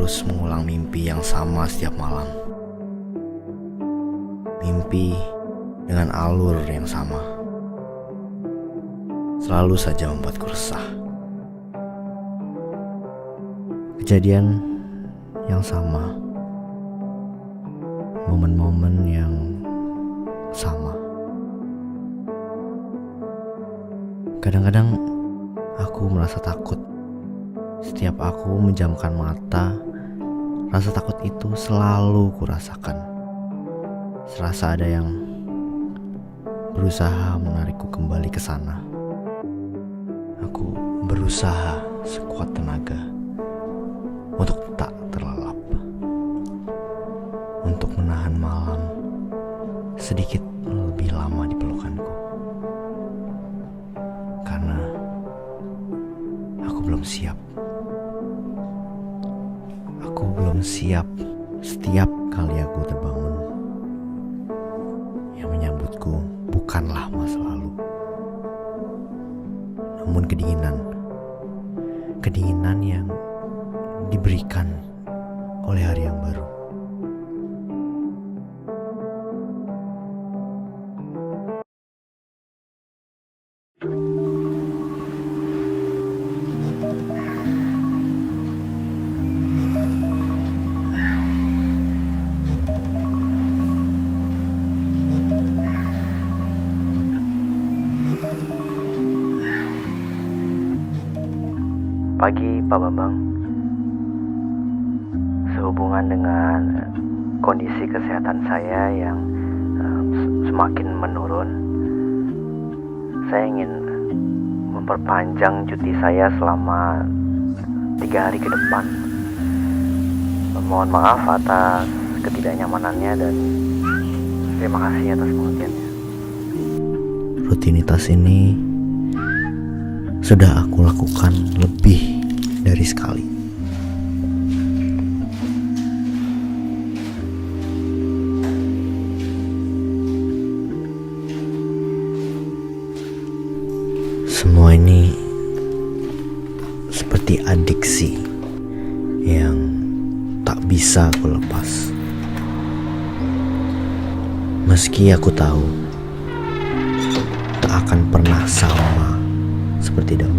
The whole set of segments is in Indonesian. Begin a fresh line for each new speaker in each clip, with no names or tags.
terus mengulang mimpi yang sama setiap malam. Mimpi dengan alur yang sama. Selalu saja membuatku resah. Kejadian yang sama. Momen-momen yang sama. Kadang-kadang aku merasa takut. Setiap aku menjamkan mata, rasa takut itu selalu kurasakan. Serasa ada yang berusaha menarikku kembali ke sana. Aku berusaha sekuat tenaga untuk tak terlelap, untuk menahan malam sedikit lebih lama di pelukanku. Karena aku belum siap. Aku belum siap setiap kali aku terbangun. Yang menyambutku bukanlah masa lalu, namun kedinginan. Kedinginan yang diberikan oleh hari yang baru. Pagi Pak Bambang. Sehubungan dengan kondisi kesehatan saya yang semakin menurun, saya ingin memperpanjang cuti saya selama 3 hari ke depan. Mohon maaf atas ketidaknyamanannya dan terima kasih atas pengertiannya. Rutinitas ini sudah aku lakukan lebih dari sekali. Semua ini seperti adiksi yang tak bisa aku lepas. Meski aku tahu tak akan pernah sama seperti dahulu.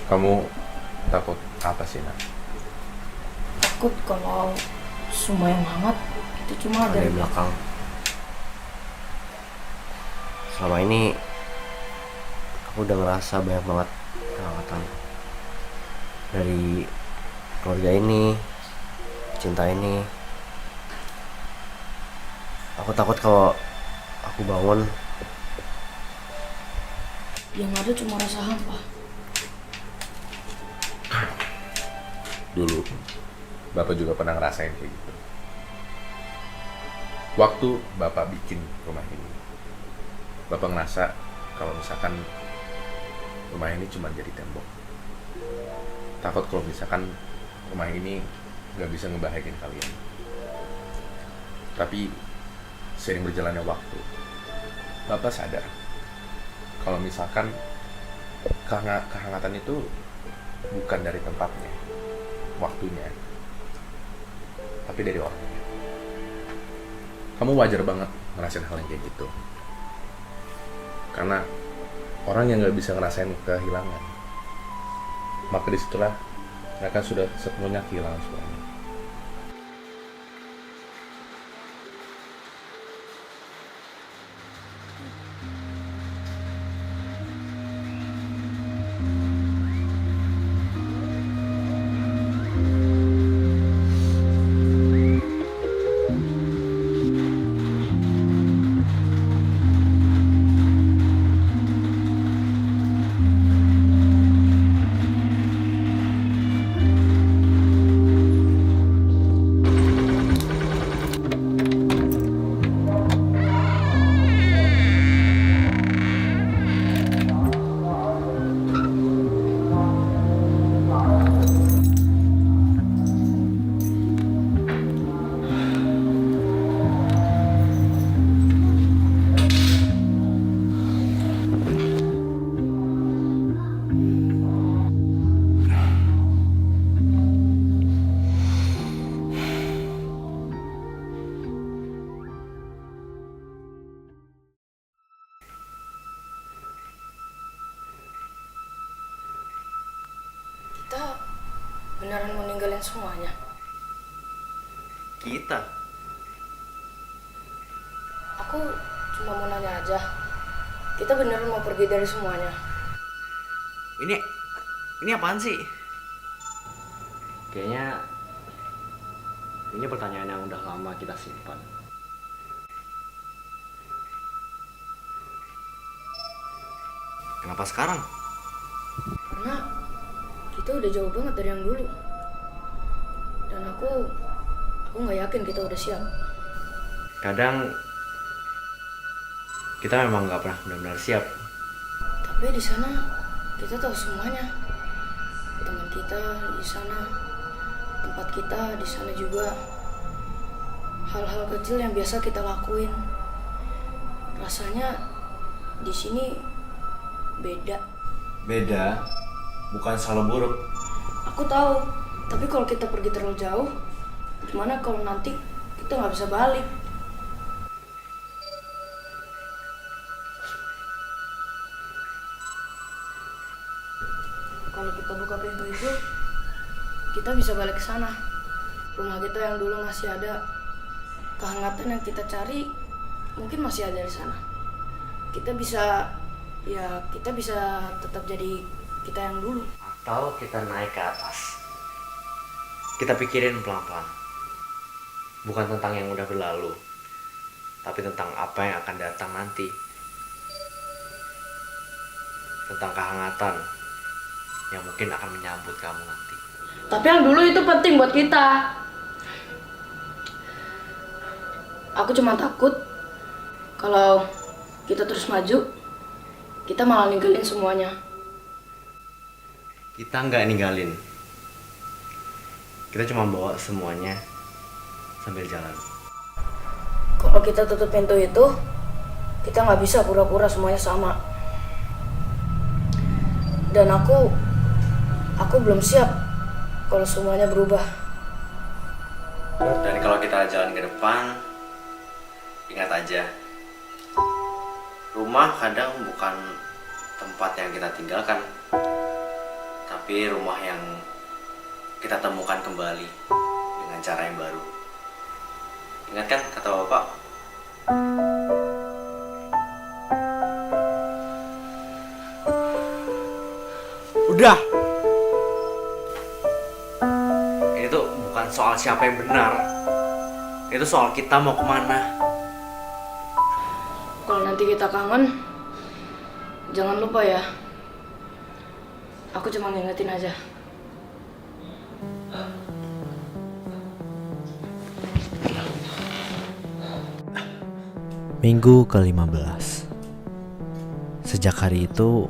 Kamu takut apa sih, Nak?
Takut kalau semua yang hangat itu cuma
Dari belakang. Selama ini aku udah ngerasa banyak banget kehangatan dari keluarga ini, cinta ini. Aku takut kalau aku bangun
yang ada cuma rasa hampa.
Dulu Bapak juga pernah ngerasain kayak gitu. Waktu Bapak bikin rumah ini, Bapak ngerasa kalau misalkan rumah ini cuma jadi tembok. Takut kalau misalkan rumah ini gak bisa ngebahagiain kalian. Tapi seiring berjalannya waktu, Bapak sadar kalau misalkan kehangatan itu bukan dari tempatnya, waktunya, tapi dari orangnya. Kamu wajar banget ngerasain hal yang kayak gitu, karena orang yang nggak bisa ngerasain kehilangan, maka disitulah mereka sudah sepenuhnya kehilangan semuanya.
Kita beneran mau ninggalin semuanya.
Kita?
Aku cuma mau nanya aja. Kita beneran mau pergi dari semuanya.
Ini apaan sih? Kayaknya ini pertanyaan yang udah lama kita simpan. Kenapa sekarang?
Karena kita udah jauh banget dari yang dulu. Dan aku nggak yakin kita udah siap.
Kadang kita memang nggak pernah benar-benar siap.
Tapi di sana kita tahu semuanya. Teman kita di sana, tempat kita di sana juga. Hal-hal kecil yang biasa kita lakuin. Rasanya di sini beda.
Beda, bukan selalu buruk.
Aku tahu, tapi kalau kita pergi terlalu jauh, gimana kalau nanti kita nggak bisa balik? Kalau kita buka pintu itu, kita bisa balik ke sana. Rumah kita yang dulu masih ada, kehangatan yang kita cari mungkin masih ada di sana. Kita bisa tetap jadi kita yang dulu.
Atau kita naik ke atas. Kita pikirin pelan-pelan. Bukan tentang yang udah berlalu, tapi tentang apa yang akan datang nanti. Tentang kehangatan yang mungkin akan menyambut kamu nanti.
Tapi yang dulu itu penting buat kita. Aku cuma takut kalau kita terus maju, kita malah ninggalin semuanya.
Kita nggak ninggalin. Kita cuma bawa semuanya sambil jalan.
Kalau kita tutup pintu itu, kita nggak bisa pura-pura semuanya sama. Dan aku belum siap kalau semuanya berubah.
Dan kalau kita jalan ke depan, ingat aja, rumah kadang bukan tempat yang kita tinggalkan, tapi rumah yang kita temukan kembali dengan cara yang baru. Ingat kan kata Bapak? Udah! Ini tuh bukan soal siapa yang benar. Itu soal kita mau kemana.
Kalau nanti kita kangen, jangan lupa ya. Aku cuma ngingetin aja.
Minggu ke-15. Sejak hari itu,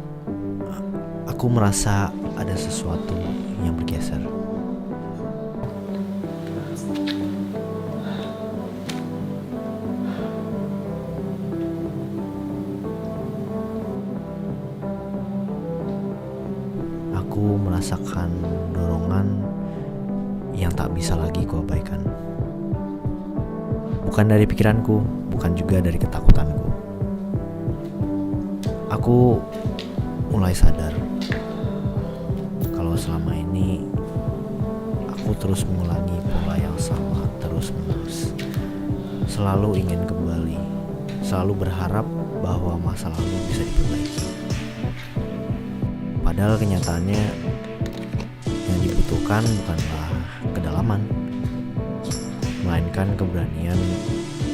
aku merasa ada sesuatu yang bergeser. aku merasakan dorongan yang tak bisa lagi kuabaikan. Bukan dari pikiranku, bukan juga dari ketakutanku. Aku mulai sadar kalau selama ini aku terus mengulangi pola yang sama terus-menerus. Selalu ingin kembali, selalu berharap bahwa masa lalu bisa diperbaiki. Padahal kenyataannya yang dibutuhkan bukanlah kedalaman, melainkan keberanian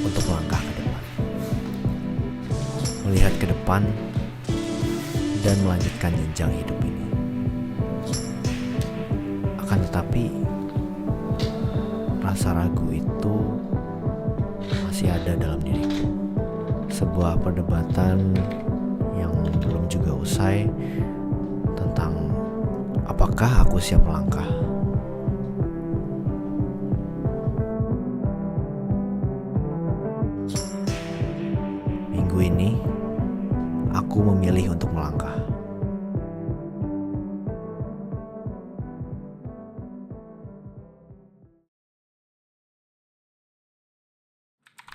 untuk melangkah ke depan. Melihat ke depan dan melanjutkan jenjang hidup ini. Akan tetapi rasa ragu itu masih ada dalam diriku. Sebuah perdebatan yang belum juga usai tentang apakah aku siap melangkah. Minggu ini aku memilih untuk melangkah.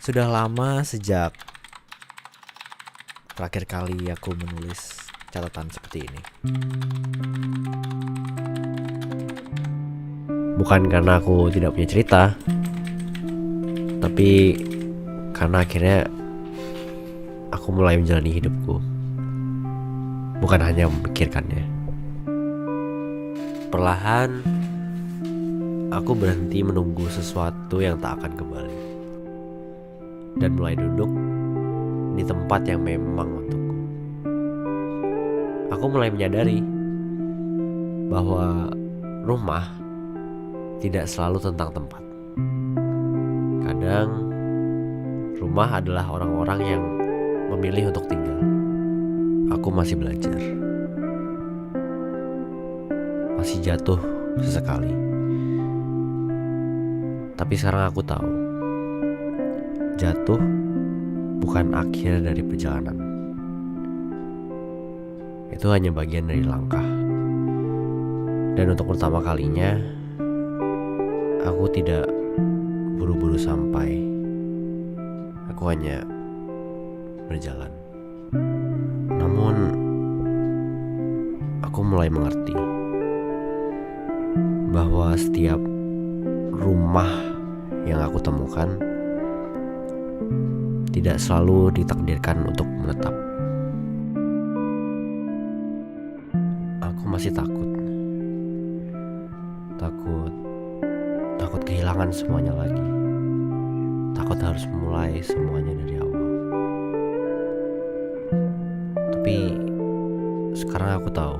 Sudah lama sejak terakhir kali aku menulis catatan seperti ini.
Bukan karena aku tidak punya cerita, tapi karena akhirnya aku mulai menjalani hidupku, bukan hanya memikirkannya. Perlahan aku berhenti menunggu sesuatu yang tak akan kembali, dan mulai duduk di tempat yang memang untukku. Aku mulai menyadari bahwa rumah tidak selalu tentang tempat. Kadang rumah adalah orang-orang yang memilih untuk tinggal. Aku masih belajar, masih jatuh sesekali. Tapi sekarang aku tahu, jatuh bukan akhir dari perjalanan. Itu hanya bagian dari langkah. Dan untuk pertama kalinya, aku tidak buru-buru sampai. Aku hanya berjalan. Namun, aku mulai mengerti bahwa setiap rumah yang aku temukan tidak selalu ditakdirkan untuk menetap. Aku masih takut kehilangan semuanya lagi. Takut harus mulai semuanya dari awal. Tapi sekarang aku tahu,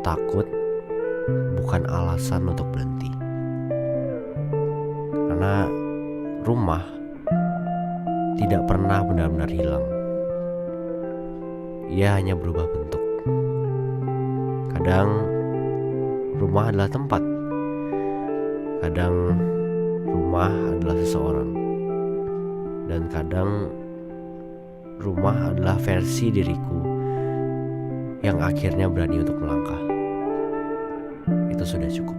takut bukan alasan untuk berhenti. Karena rumah tidak pernah benar-benar hilang. Ia hanya berubah bentuk. Kadang rumah adalah tempat, kadang rumah adalah seseorang, dan kadang rumah adalah versi diriku yang akhirnya berani untuk melangkah. Itu sudah cukup.